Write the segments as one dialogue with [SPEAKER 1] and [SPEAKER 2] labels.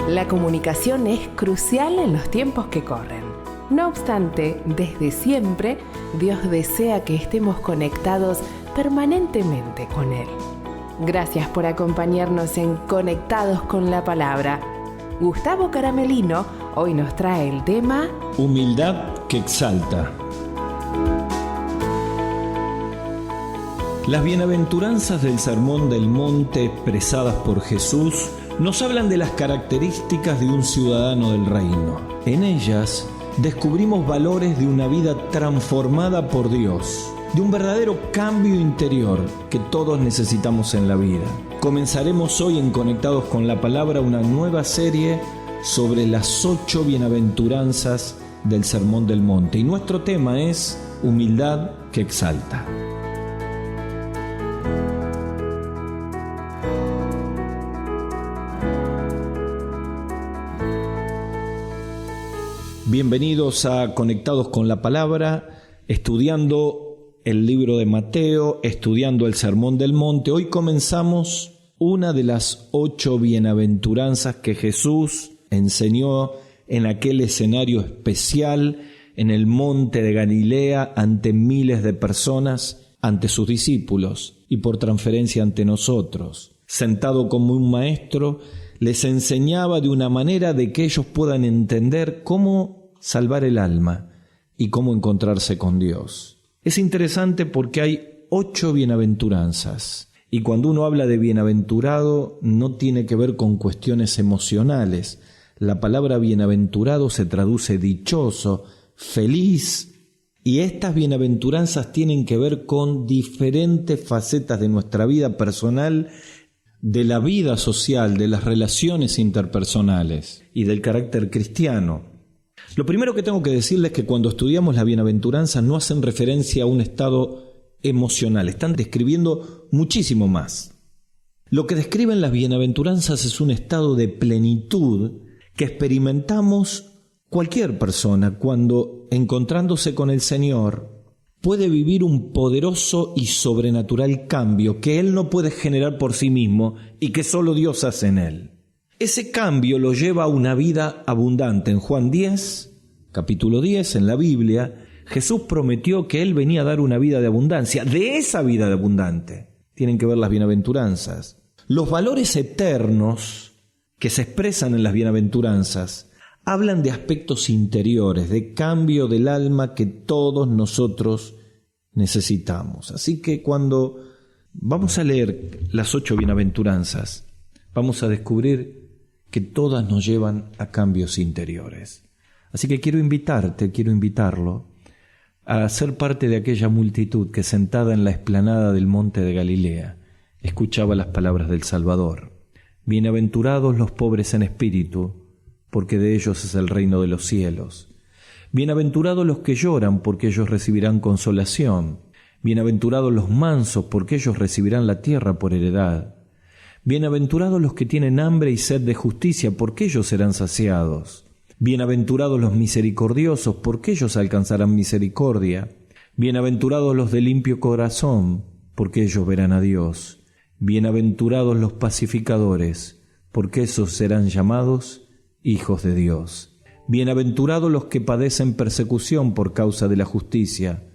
[SPEAKER 1] La comunicación es crucial en los tiempos que corren. No obstante, desde siempre, Dios desea que estemos conectados permanentemente con Él. Gracias por acompañarnos en Conectados con la Palabra. Gustavo Caramelino hoy nos trae el tema
[SPEAKER 2] Humildad que exalta. Las bienaventuranzas del Sermón del Monte expresadas por Jesús nos hablan de las características de un ciudadano del reino. En ellas descubrimos valores de una vida transformada por Dios, de un verdadero cambio interior que todos necesitamos en la vida. Comenzaremos hoy en Conectados con la Palabra una nueva serie sobre las 8 bienaventuranzas del Sermón del Monte y nuestro tema es Humildad que exalta. Bienvenidos a Conectados con la Palabra, estudiando el libro de Mateo, estudiando el Sermón del Monte. Hoy comenzamos una de las 8 bienaventuranzas que Jesús enseñó en aquel escenario especial en el monte de Galilea ante miles de personas, ante sus discípulos y por transferencia ante nosotros. Sentado como un maestro, les enseñaba de una manera de que ellos puedan entender cómo salvar el alma y cómo encontrarse con Dios. Es interesante porque hay 8 bienaventuranzas y cuando uno habla de bienaventurado no tiene que ver con cuestiones emocionales. La palabra bienaventurado se traduce dichoso, feliz, y estas bienaventuranzas tienen que ver con diferentes facetas de nuestra vida personal, de la vida social, de las relaciones interpersonales y del carácter cristiano. Lo primero que tengo que decirles es que cuando estudiamos las bienaventuranzas no hacen referencia a un estado emocional, están describiendo muchísimo más. Lo que describen las bienaventuranzas es un estado de plenitud que experimentamos cualquier persona cuando, encontrándose con el Señor, puede vivir un poderoso y sobrenatural cambio que Él no puede generar por sí mismo y que solo Dios hace en Él. Ese cambio lo lleva a una vida abundante. En Juan 10, capítulo 10, en la Biblia, Jesús prometió que Él venía a dar una vida de abundancia. De esa vida de abundante tienen que ver las bienaventuranzas. Los valores eternos que se expresan en las bienaventuranzas hablan de aspectos interiores, de cambio del alma que todos nosotros necesitamos. Así que cuando vamos a leer las 8 bienaventuranzas, vamos a descubrir que todas nos llevan a cambios interiores. Así que quiero invitarlo a ser parte de aquella multitud que sentada en la explanada del monte de Galilea escuchaba las palabras del Salvador. Bienaventurados los pobres en espíritu, porque de ellos es el reino de los cielos. Bienaventurados los que lloran, porque ellos recibirán consolación. Bienaventurados los mansos, porque ellos recibirán la tierra por heredad. Bienaventurados los que tienen hambre y sed de justicia, porque ellos serán saciados. Bienaventurados los misericordiosos, porque ellos alcanzarán misericordia. Bienaventurados los de limpio corazón, porque ellos verán a Dios. Bienaventurados los pacificadores, porque esos serán llamados hijos de Dios. Bienaventurados los que padecen persecución por causa de la justicia,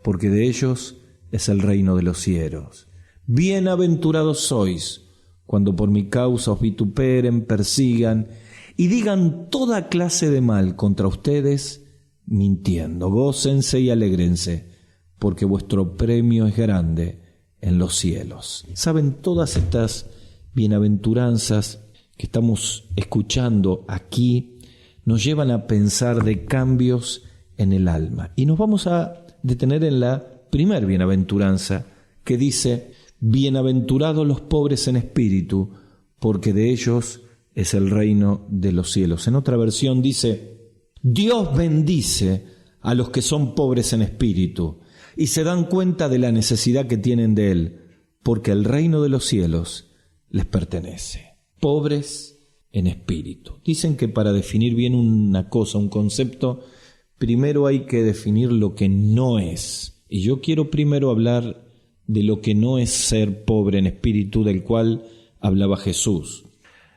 [SPEAKER 2] porque de ellos es el reino de los cielos. Bienaventurados sois cuando por mi causa os vituperen, persigan y digan toda clase de mal contra ustedes, mintiendo. Gócense y alégrense, porque vuestro premio es grande en los cielos. ¿Saben? Todas estas bienaventuranzas que estamos escuchando aquí nos llevan a pensar de cambios en el alma. Y nos vamos a detener en la primer bienaventuranza que dice: bienaventurados los pobres en espíritu, porque de ellos es el reino de los cielos. En otra versión dice: Dios bendice a los que son pobres en espíritu y se dan cuenta de la necesidad que tienen de Él, porque el reino de los cielos les pertenece. Pobres en espíritu. Dicen que para definir bien una cosa, un concepto, primero hay que definir lo que no es. Y yo quiero primero hablar de lo que no es ser pobre en espíritu, del cual hablaba Jesús.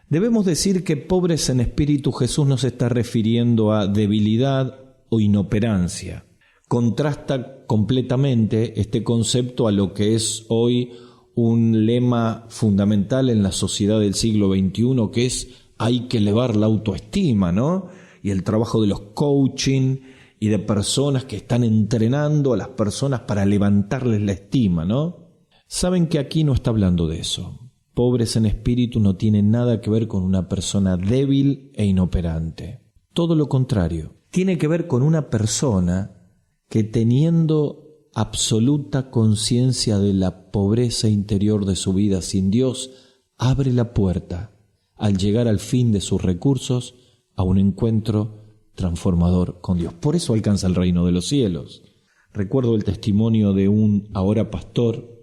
[SPEAKER 2] Debemos decir que pobres en espíritu Jesús no se está refiriendo a debilidad o inoperancia. Contrasta completamente este concepto a lo que es hoy un lema fundamental en la sociedad del siglo XXI, que es hay que elevar la autoestima, ¿no? Y el trabajo de los coaching y de personas que están entrenando a las personas para levantarles la estima, ¿no? Saben que aquí no está hablando de eso. Pobres en espíritu no tiene nada que ver con una persona débil e inoperante. Todo lo contrario, tiene que ver con una persona que, teniendo absoluta conciencia de la pobreza interior de su vida sin Dios, abre la puerta, al llegar al fin de sus recursos, a un encuentro transformador con Dios. Por eso alcanza el reino de los cielos. Recuerdo el testimonio de un ahora pastor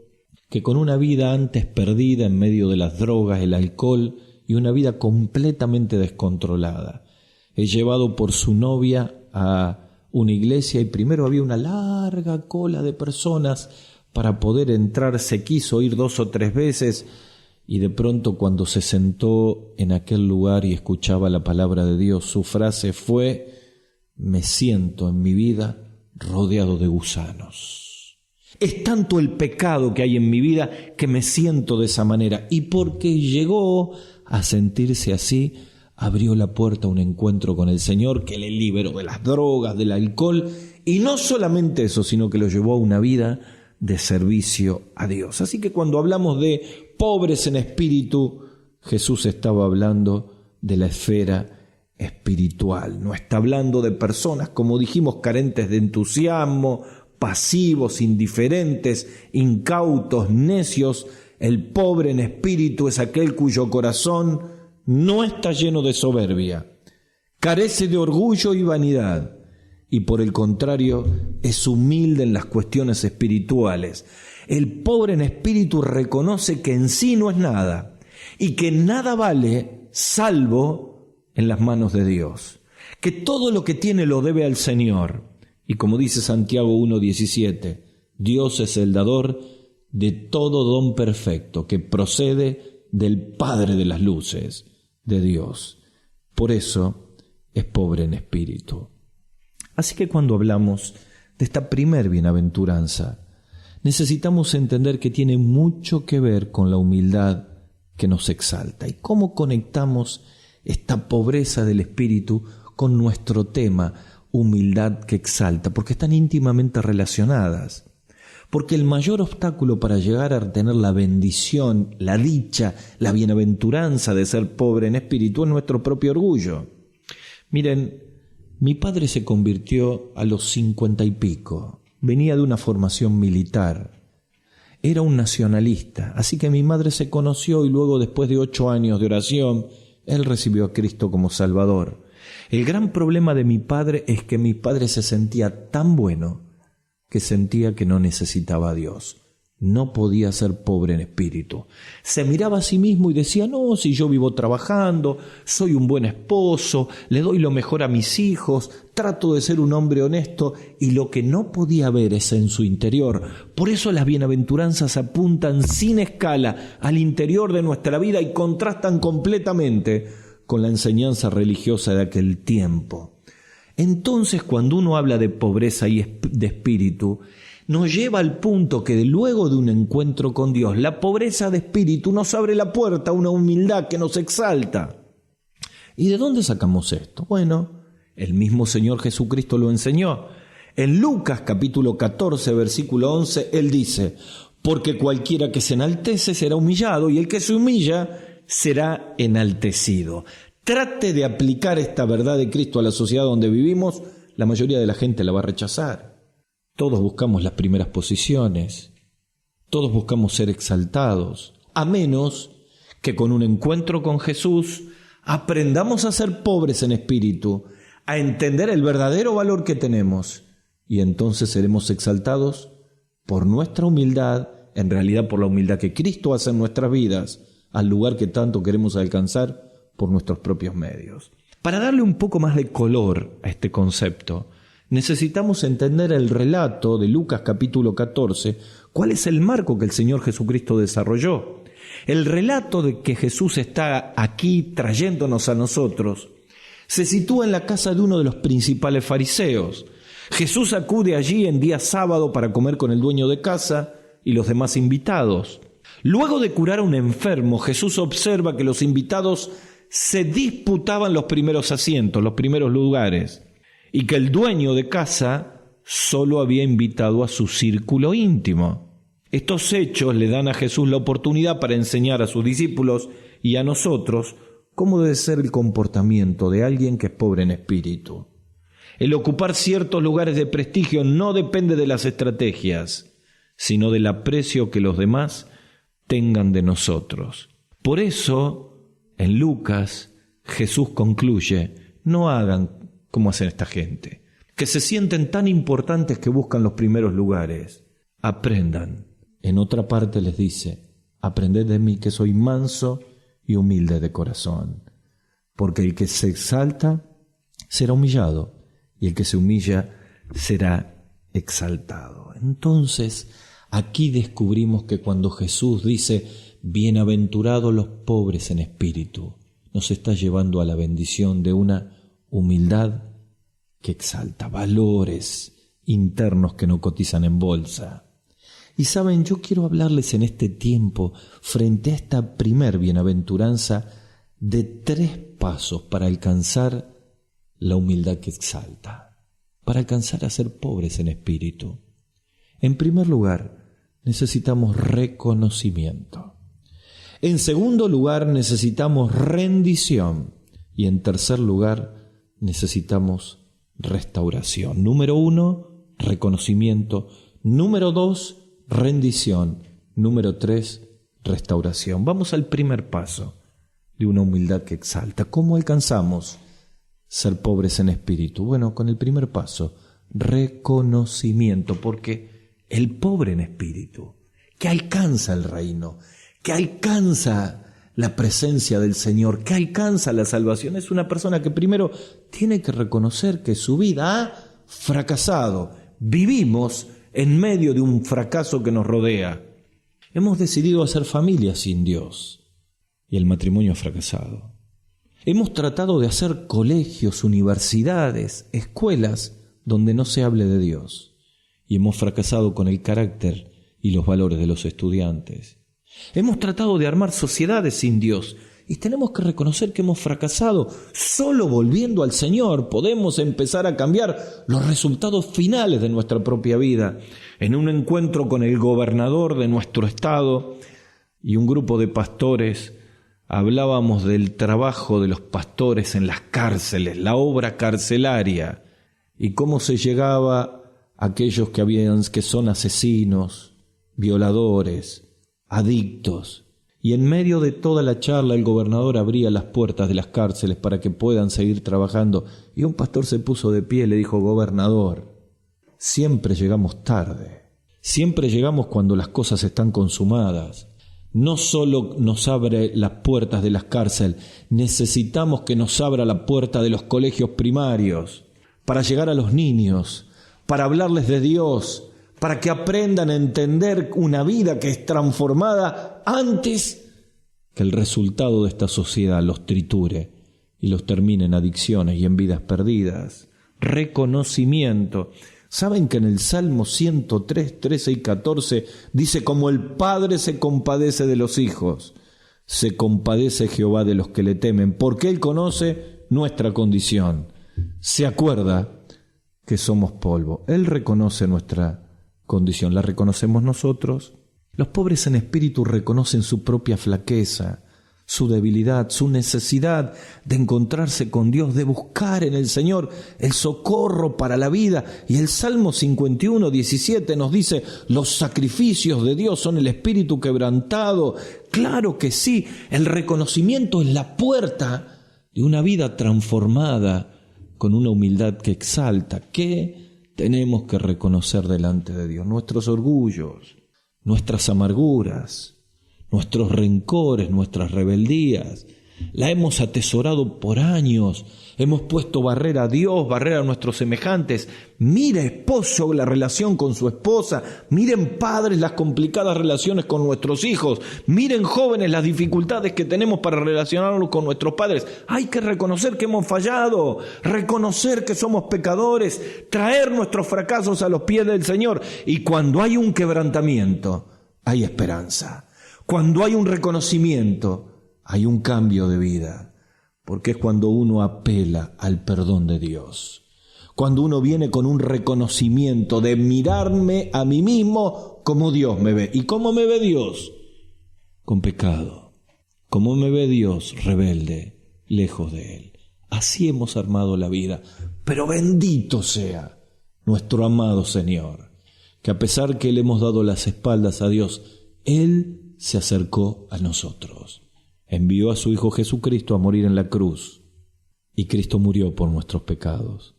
[SPEAKER 2] que, con una vida antes perdida en medio de las drogas, el alcohol y una vida completamente descontrolada, es llevado por su novia a una iglesia y primero había una larga cola de personas para poder entrar. Se quiso ir 2 o 3 veces y de pronto, cuando se sentó en aquel lugar y escuchaba la palabra de Dios, su frase fue: me siento en mi vida rodeado de gusanos. Es tanto el pecado que hay en mi vida que me siento de esa manera. Y porque llegó a sentirse así, abrió la puerta a un encuentro con el Señor que le liberó de las drogas, del alcohol, y no solamente eso, sino que lo llevó a una vida de servicio a Dios. Así que cuando hablamos de pobres en espíritu, Jesús estaba hablando de la esfera espiritual. No está hablando de personas, como dijimos, carentes de entusiasmo, pasivos, indiferentes, incautos, necios. El pobre en espíritu es aquel cuyo corazón no está lleno de soberbia, carece de orgullo y vanidad, y por el contrario es humilde en las cuestiones espirituales. El pobre en espíritu reconoce que en sí no es nada y que nada vale salvo en las manos de Dios, que todo lo que tiene lo debe al Señor. Y como dice Santiago 1:17, Dios es el dador de todo don perfecto que procede del Padre de las luces, de Dios. Por eso es pobre en espíritu. Así que cuando hablamos de esta primer bienaventuranza, necesitamos entender que tiene mucho que ver con la humildad que nos exalta. ¿Y cómo conectamos esta pobreza del espíritu con nuestro tema, humildad que exalta? Porque están íntimamente relacionadas. Porque el mayor obstáculo para llegar a tener la bendición, la dicha, la bienaventuranza de ser pobre en espíritu es nuestro propio orgullo. Miren, mi padre se convirtió a los 50 y pico. Venía de una formación militar. Era un nacionalista. Así que mi madre se conoció y luego, después de 8 años de oración, él recibió a Cristo como Salvador. El gran problema de mi padre es que mi padre se sentía tan bueno que sentía que no necesitaba a Dios. No podía ser pobre en espíritu. Se miraba a sí mismo y decía: no, si yo vivo trabajando, soy un buen esposo, le doy lo mejor a mis hijos, trato de ser un hombre honesto, y lo que no podía ver es en su interior. Por eso las bienaventuranzas apuntan sin escala al interior de nuestra vida y contrastan completamente con la enseñanza religiosa de aquel tiempo. Entonces, cuando uno habla de pobreza y de espíritu, nos lleva al punto que luego de un encuentro con Dios, la pobreza de espíritu nos abre la puerta a una humildad que nos exalta. ¿Y de dónde sacamos esto? Bueno, el mismo Señor Jesucristo lo enseñó. En Lucas capítulo 14, versículo 11, Él dice: porque cualquiera que se enaltece será humillado, y el que se humilla será enaltecido. Trate de aplicar esta verdad de Cristo a la sociedad donde vivimos, la mayoría de la gente la va a rechazar. Todos buscamos las primeras posiciones, todos buscamos ser exaltados, a menos que con un encuentro con Jesús aprendamos a ser pobres en espíritu, a entender el verdadero valor que tenemos, y entonces seremos exaltados por nuestra humildad, en realidad por la humildad que Cristo hace en nuestras vidas, al lugar que tanto queremos alcanzar por nuestros propios medios. Para darle un poco más de color a este concepto, necesitamos entender el relato de Lucas capítulo 14, cuál es el marco que el Señor Jesucristo desarrolló. El relato de que Jesús está aquí trayéndonos a nosotros se sitúa en la casa de uno de los principales fariseos. Jesús acude allí en día sábado para comer con el dueño de casa y los demás invitados. Luego de curar a un enfermo, Jesús observa que los invitados se disputaban los primeros asientos, los primeros lugares, y que el dueño de casa solo había invitado a su círculo íntimo. Estos hechos le dan a Jesús la oportunidad para enseñar a sus discípulos y a nosotros cómo debe ser el comportamiento de alguien que es pobre en espíritu. El ocupar ciertos lugares de prestigio no depende de las estrategias, sino del aprecio que los demás tengan de nosotros. Por eso, en Lucas, Jesús concluye: no hagan como hacen esta gente, que se sienten tan importantes que buscan los primeros lugares. Aprendan. En otra parte les dice: aprended de mí, que soy manso y humilde de corazón, porque el que se exalta será humillado, y el que se humilla será exaltado. Entonces, aquí descubrimos que cuando Jesús dice: bienaventurados los pobres en espíritu, nos está llevando a la bendición de una humildad que exalta, valores internos que no cotizan en bolsa. Y saben, yo quiero hablarles en este tiempo, frente a esta primer bienaventuranza, de 3 pasos para alcanzar la humildad que exalta, para alcanzar a ser pobres en espíritu. En primer lugar, necesitamos reconocimiento. En segundo lugar, necesitamos rendición. Y en tercer lugar, necesitamos restauración. Número 1, reconocimiento. Número 2, rendición. Número 3, restauración. Vamos al primer paso de una humildad que exalta. ¿Cómo alcanzamos ser pobres en espíritu? Bueno, con el primer paso, reconocimiento, porque el pobre en espíritu, que alcanza el reino, que alcanza la presencia del Señor, que alcanza la salvación, es una persona que primero tiene que reconocer que su vida ha fracasado. Vivimos en medio de un fracaso que nos rodea. Hemos decidido hacer familia sin Dios y el matrimonio ha fracasado. Hemos tratado de hacer colegios, universidades, escuelas donde no se hable de Dios y hemos fracasado con el carácter y los valores de los estudiantes. Hemos tratado de armar sociedades sin Dios y tenemos que reconocer que hemos fracasado. Solo volviendo al Señor podemos empezar a cambiar los resultados finales de nuestra propia vida. En un encuentro con el gobernador de nuestro estado y un grupo de pastores, hablábamos del trabajo de los pastores en las cárceles, la obra carcelaria, y cómo se llegaba a aquellos que son asesinos, violadores, adictos. Y en medio de toda la charla el gobernador abría las puertas de las cárceles para que puedan seguir trabajando. Y un pastor se puso de pie y le dijo: gobernador, siempre llegamos tarde, siempre llegamos cuando las cosas están consumadas. No solo nos abre las puertas de las cárceles, necesitamos que nos abra la puerta de los colegios primarios para llegar a los niños, para hablarles de Dios, para que aprendan a entender una vida que es transformada antes que el resultado de esta sociedad los triture y los termine en adicciones y en vidas perdidas. Reconocimiento. ¿Saben que en el Salmo 103, 13 y 14 dice: como el Padre se compadece de los hijos, se compadece Jehová de los que le temen, porque Él conoce nuestra condición, se acuerda que somos polvo. Él reconoce nuestra condición, ¿la reconocemos nosotros? Los pobres en espíritu reconocen su propia flaqueza, su debilidad, su necesidad de encontrarse con Dios, de buscar en el Señor el socorro para la vida. Y el Salmo 51, 17 nos dice: los sacrificios de Dios son el espíritu quebrantado. Claro que sí, el reconocimiento es la puerta de una vida transformada con una humildad que exalta. ¿Qué tenemos que reconocer delante de Dios? Nuestros orgullos, nuestras amarguras, nuestros rencores, nuestras rebeldías, La hemos atesorado por años. Hemos puesto barrera a Dios, barrera a nuestros semejantes. Mire, esposo, la relación con su esposa. Miren, padres, las complicadas relaciones con nuestros hijos. Miren, jóvenes, las dificultades que tenemos para relacionarnos con nuestros padres. Hay que reconocer que hemos fallado, reconocer que somos pecadores, traer nuestros fracasos a los pies del Señor. Y cuando hay un quebrantamiento, hay esperanza. Cuando hay un reconocimiento, hay un cambio de vida, porque es cuando uno apela al perdón de Dios. Cuando uno viene con un reconocimiento de mirarme a mí mismo como Dios me ve. ¿Y cómo me ve Dios? Con pecado. ¿Cómo me ve Dios? Rebelde, lejos de Él. Así hemos armado la vida. Pero bendito sea nuestro amado Señor, que a pesar que le hemos dado las espaldas a Dios, Él se acercó a nosotros. Envió a su Hijo Jesucristo a morir en la cruz, y Cristo murió por nuestros pecados,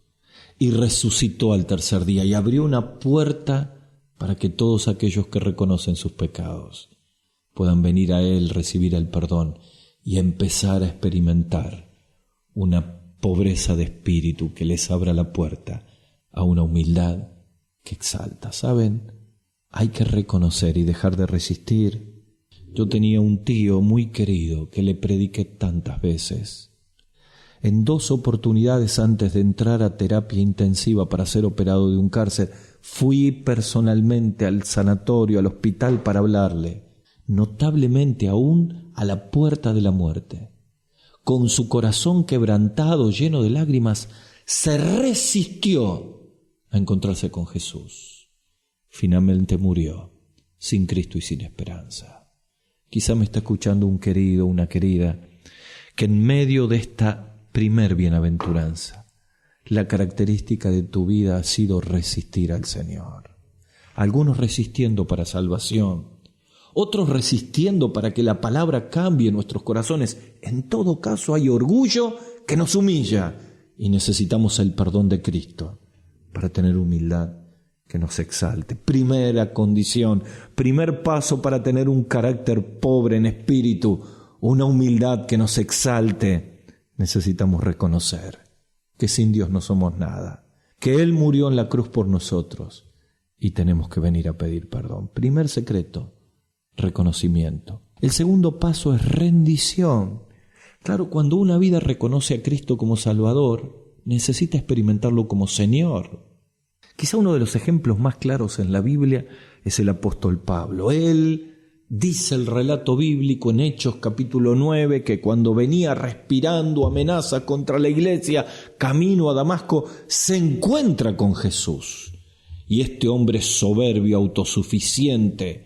[SPEAKER 2] y resucitó al tercer día, y abrió una puerta para que todos aquellos que reconocen sus pecados puedan venir a Él, recibir el perdón, y empezar a experimentar una pobreza de espíritu que les abra la puerta a una humildad que exalta. ¿Saben? Hay que reconocer y dejar de resistir. Yo tenía un tío muy querido que le prediqué tantas veces. En 2 oportunidades antes de entrar a terapia intensiva para ser operado de un cáncer, fui personalmente al sanatorio, al hospital para hablarle, notablemente aún a la puerta de la muerte. Con su corazón quebrantado, lleno de lágrimas, se resistió a encontrarse con Jesús. Finalmente murió, sin Cristo y sin esperanza. Quizá me está escuchando un querido, una querida, que en medio de esta primer bienaventuranza, la característica de tu vida ha sido resistir al Señor. Algunos resistiendo para salvación, otros resistiendo para que la palabra cambie nuestros corazones. En todo caso hay orgullo que nos humilla y necesitamos el perdón de Cristo para tener humildad que nos exalte. Primera condición, primer paso para tener un carácter pobre en espíritu, una humildad que nos exalte. Necesitamos reconocer que sin Dios no somos nada, que Él murió en la cruz por nosotros y tenemos que venir a pedir perdón. Primer secreto, reconocimiento. El segundo paso es rendición. Claro, cuando una vida reconoce a Cristo como Salvador, necesita experimentarlo como Señor. Quizá uno de los ejemplos más claros en la Biblia es el apóstol Pablo. Él dice el relato bíblico en Hechos capítulo 9 que cuando venía respirando amenaza contra la iglesia camino a Damasco, se encuentra con Jesús. Y este hombre soberbio, autosuficiente,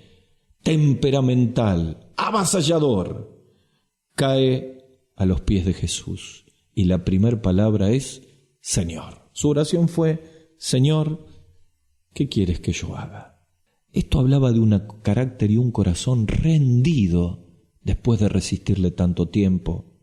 [SPEAKER 2] temperamental, avasallador, cae a los pies de Jesús. Y la primera palabra es Señor. Su oración fue: Señor, ¿qué quieres que yo haga? Esto hablaba de un carácter y un corazón rendido después de resistirle tanto tiempo.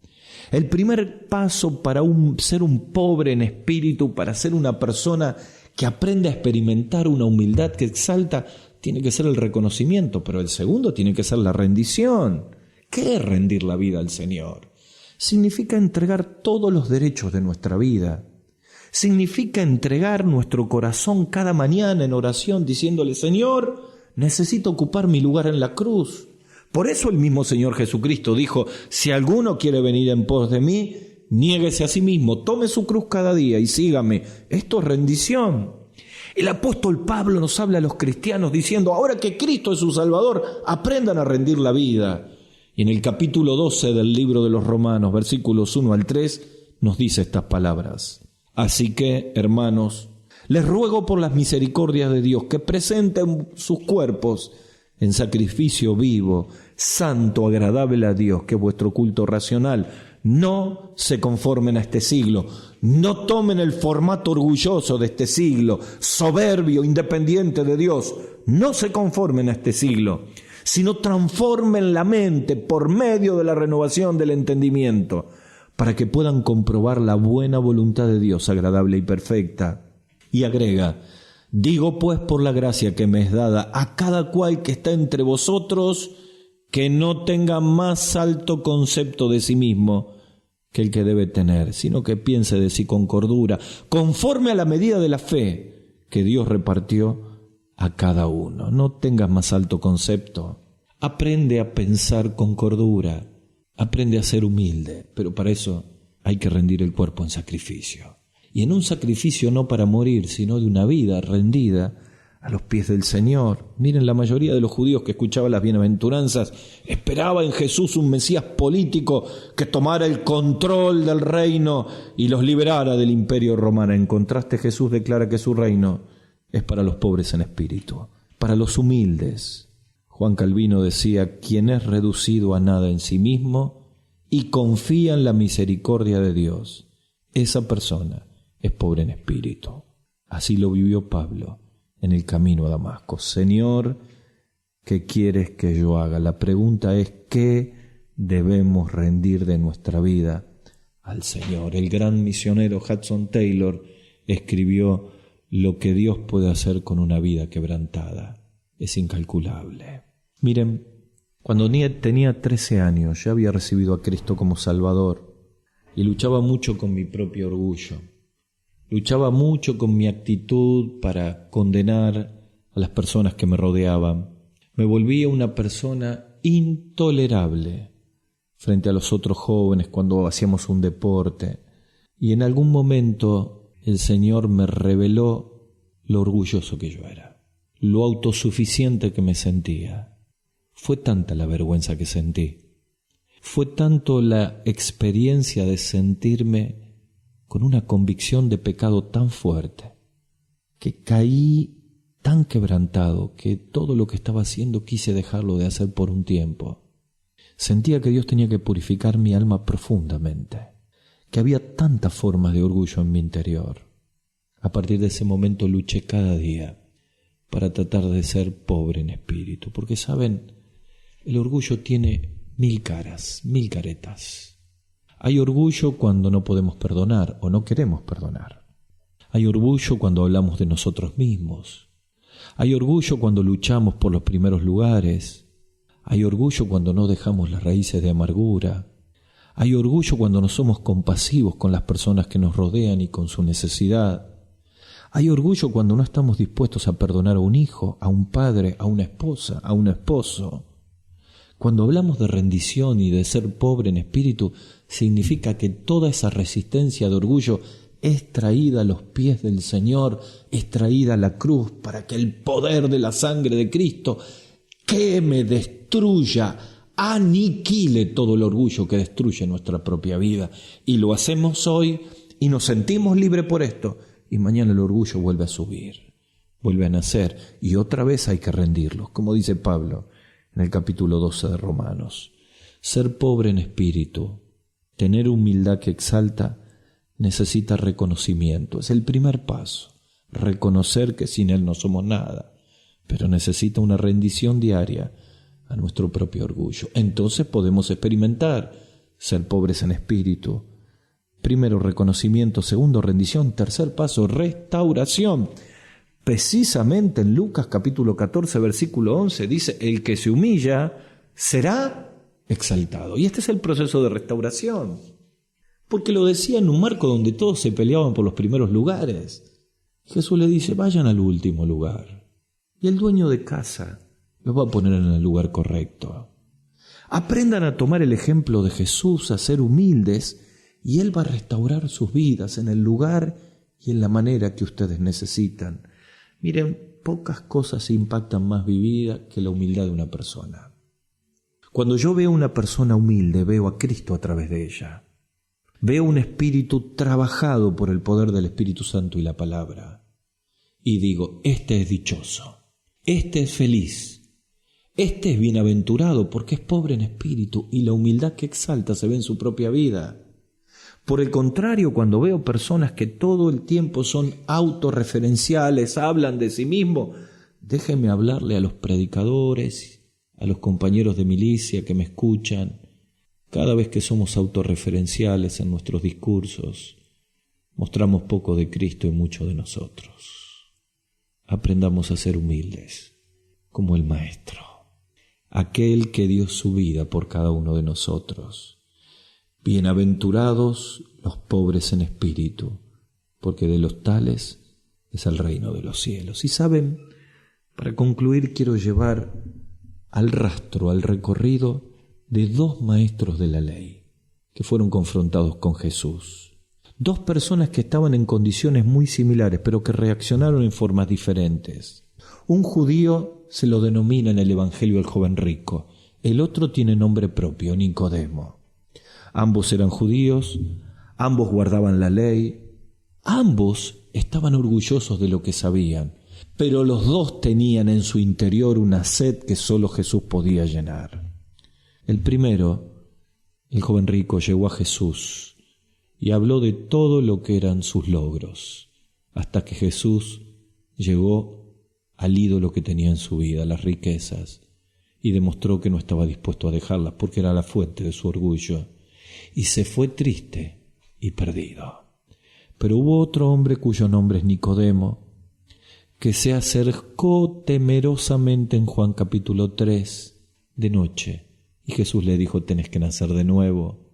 [SPEAKER 2] El primer paso para ser un pobre en espíritu, para ser una persona que aprende a experimentar una humildad que exalta, tiene que ser el reconocimiento, pero el segundo tiene que ser la rendición. ¿Qué es rendir la vida al Señor? Significa entregar todos los derechos de nuestra vida. Significa entregar nuestro corazón cada mañana en oración diciéndole: Señor, necesito ocupar mi lugar en la cruz. Por eso el mismo Señor Jesucristo dijo: si alguno quiere venir en pos de mí, niéguese a sí mismo, tome su cruz cada día y sígame. Esto es rendición. El apóstol Pablo nos habla a los cristianos diciendo: ahora que Cristo es su Salvador, aprendan a rendir la vida. Y en el capítulo 12 del libro de los Romanos, versículos 1 al 3, nos dice estas palabras: así que, hermanos, les ruego por las misericordias de Dios que presenten sus cuerpos en sacrificio vivo, santo, agradable a Dios, que es vuestro culto racional. No se conformen a este siglo, no tomen el formato orgulloso de este siglo, soberbio, independiente de Dios. No se conformen a este siglo, sino transformen la mente por medio de la renovación del entendimiento, para que puedan comprobar la buena voluntad de Dios, agradable y perfecta. Y agrega: digo pues por la gracia que me es dada a cada cual que está entre vosotros, que no tenga más alto concepto de sí mismo que el que debe tener, sino que piense de sí con cordura, conforme a la medida de la fe que Dios repartió a cada uno. No tengas más alto concepto. Aprende a pensar con cordura, aprende a ser humilde, pero para eso hay que rendir el cuerpo en sacrificio. Y en un sacrificio no para morir, sino de una vida rendida a los pies del Señor. Miren, la mayoría de los judíos que escuchaban las bienaventuranzas esperaba en Jesús un Mesías político que tomara el control del reino y los liberara del imperio romano. En contraste, Jesús declara que su reino es para los pobres en espíritu, para los humildes. Juan Calvino decía: quien es reducido a nada en sí mismo y confía en la misericordia de Dios, esa persona es pobre en espíritu. Así lo vivió Pablo en el camino a Damasco. Señor, ¿qué quieres que yo haga? La pregunta es: ¿qué debemos rendir de nuestra vida al Señor? El gran misionero Hudson Taylor escribió: lo que Dios puede hacer con una vida quebrantada es incalculable. Miren, cuando tenía 13 años ya había recibido a Cristo como Salvador y luchaba mucho con mi propio orgullo. Luchaba mucho con mi actitud para condenar a las personas que me rodeaban. Me volvía una persona intolerable frente a los otros jóvenes cuando hacíamos un deporte. Y en algún momento el Señor me reveló lo orgulloso que yo era, lo autosuficiente que me sentía. Fue tanta la vergüenza que sentí, fue tanto la experiencia de sentirme con una convicción de pecado tan fuerte, que caí tan quebrantado que todo lo que estaba haciendo quise dejarlo de hacer por un tiempo. Sentía que Dios tenía que purificar mi alma profundamente, que había tantas formas de orgullo en mi interior. A partir de ese momento luché cada día para tratar de ser pobre en espíritu, porque saben, el orgullo tiene 1000 caras, 1000 caretas. Hay orgullo cuando no podemos perdonar o no queremos perdonar. Hay orgullo cuando hablamos de nosotros mismos. Hay orgullo cuando luchamos por los primeros lugares. Hay orgullo cuando no dejamos las raíces de amargura. Hay orgullo cuando no somos compasivos con las personas que nos rodean y con su necesidad. Hay orgullo cuando no estamos dispuestos a perdonar a un hijo, a un padre, a una esposa, a un esposo. Cuando hablamos de rendición y de ser pobre en espíritu, significa que toda esa resistencia de orgullo es traída a los pies del Señor, es traída a la cruz para que el poder de la sangre de Cristo queme, destruya, aniquile todo el orgullo que destruye nuestra propia vida. Y lo hacemos hoy y nos sentimos libres por esto. Y mañana el orgullo vuelve a subir, vuelve a nacer y otra vez hay que rendirlos, como dice Pablo en el capítulo 12 de Romanos. Ser pobre en espíritu, tener humildad que exalta, necesita reconocimiento. Es el primer paso, reconocer que sin Él no somos nada, pero necesita una rendición diaria a nuestro propio orgullo. Entonces podemos experimentar ser pobres en espíritu. Primero, reconocimiento. Segundo, rendición. Tercer paso, restauración. Precisamente en Lucas capítulo 14, versículo 11, dice: el que se humilla será exaltado. Y este es el proceso de restauración. Porque lo decía en un marco donde todos se peleaban por los primeros lugares. Jesús le dice: vayan al último lugar. Y el dueño de casa los va a poner en el lugar correcto. Aprendan a tomar el ejemplo de Jesús, a ser humildes, y Él va a restaurar sus vidas en el lugar y en la manera que ustedes necesitan. Miren, pocas cosas impactan más mi vida que la humildad de una persona. Cuando yo veo a una persona humilde, veo a Cristo a través de ella. Veo un espíritu trabajado por el poder del Espíritu Santo y la palabra. Y digo: este es dichoso, este es feliz, este es bienaventurado porque es pobre en espíritu, y la humildad que exalta se ve en su propia vida. Por el contrario, cuando veo personas que todo el tiempo son autorreferenciales, hablan de sí mismos, déjenme hablarle a los predicadores, a los compañeros de milicia que me escuchan. Cada vez que somos autorreferenciales en nuestros discursos, mostramos poco de Cristo y mucho de nosotros. Aprendamos a ser humildes, como el Maestro. aquel que dio su vida por cada uno de nosotros. Bienaventurados los pobres en espíritu, porque de los tales es el reino de los cielos. Y saben, para concluir quiero llevar al rastro, al recorrido de dos maestros de la ley que fueron confrontados con Jesús. Dos personas que estaban en condiciones muy similares, pero que reaccionaron en formas diferentes. Un judío se lo denomina en el Evangelio el joven rico, el otro tiene nombre propio, Nicodemo. Ambos eran judíos, ambos guardaban la ley, ambos estaban orgullosos de lo que sabían, pero los dos tenían en su interior una sed que solo Jesús podía llenar. El primero, el joven rico, llegó a Jesús y habló de todo lo que eran sus logros, hasta que Jesús llegó al ídolo que tenía en su vida, las riquezas, y demostró que no estaba dispuesto a dejarlas porque era la fuente de su orgullo, y se fue triste y perdido. Pero hubo otro hombre cuyo nombre es Nicodemo, que se acercó temerosamente en Juan capítulo 3 de noche, y Jesús le dijo: tenés que nacer de nuevo,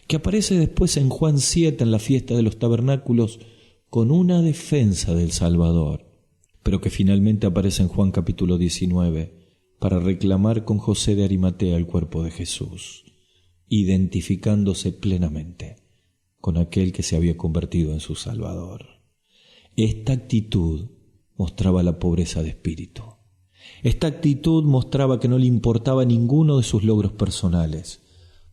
[SPEAKER 2] que aparece después en Juan 7 en la fiesta de los tabernáculos con una defensa del Salvador, pero que finalmente aparece en Juan capítulo 19 para reclamar con José de Arimatea el cuerpo de Jesús, identificándose plenamente con aquel que se había convertido en su Salvador. Esta actitud mostraba la pobreza de espíritu. Esta actitud mostraba que no le importaba ninguno de sus logros personales,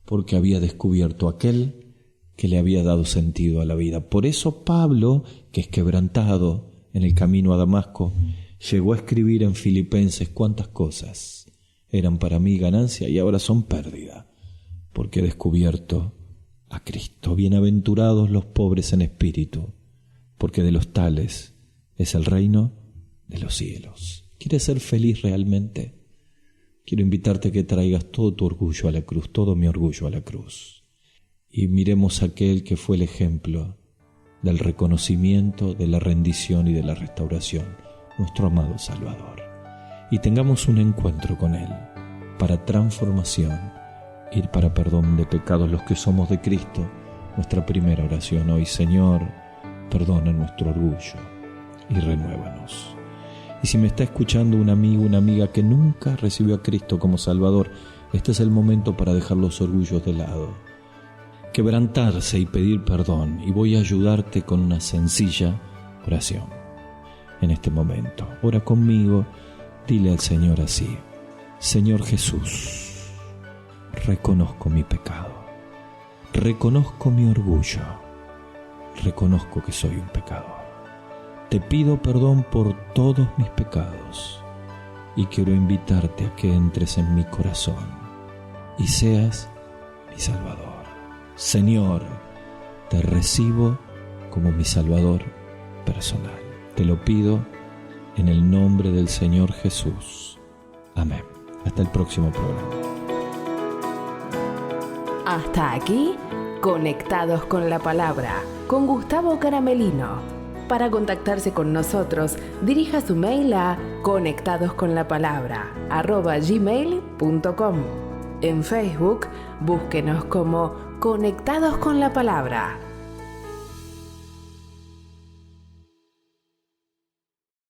[SPEAKER 2] porque había descubierto aquel que le había dado sentido a la vida. Por eso Pablo, que es quebrantado en el camino a Damasco, llegó a escribir en Filipenses: cuántas cosas eran para mí ganancia y ahora son pérdida, porque he descubierto a Cristo. Bienaventurados los pobres en espíritu, porque de los tales es el reino de los cielos. ¿Quieres ser feliz realmente? Quiero invitarte a que traigas todo tu orgullo a la cruz, todo mi orgullo a la cruz, y miremos a aquel que fue el ejemplo del reconocimiento, de la rendición y de la restauración, nuestro amado Salvador. Y tengamos un encuentro con Él para transformación, ir para perdón de pecados los que somos de Cristo. Nuestra primera oración hoy: Señor, perdona nuestro orgullo y renuévanos. Y si me está escuchando un amigo, una amiga que nunca recibió a Cristo como Salvador, este es el momento para dejar los orgullos de lado, quebrantarse y pedir perdón, y voy a ayudarte con una sencilla oración. En este momento, ora conmigo, dile al Señor así: Señor Jesús, reconozco mi pecado, reconozco mi orgullo, reconozco que soy un pecador. Te pido perdón por todos mis pecados y quiero invitarte a que entres en mi corazón y seas mi Salvador. Señor, te recibo como mi Salvador personal. Te lo pido en el nombre del Señor Jesús. Amén. Hasta el próximo programa.
[SPEAKER 1] Hasta aquí, Conectados con la Palabra, con Gustavo Caramelino. Para contactarse con nosotros, dirija su mail a conectadosconlapalabra@gmail.com. En Facebook, búsquenos como Conectados con la Palabra.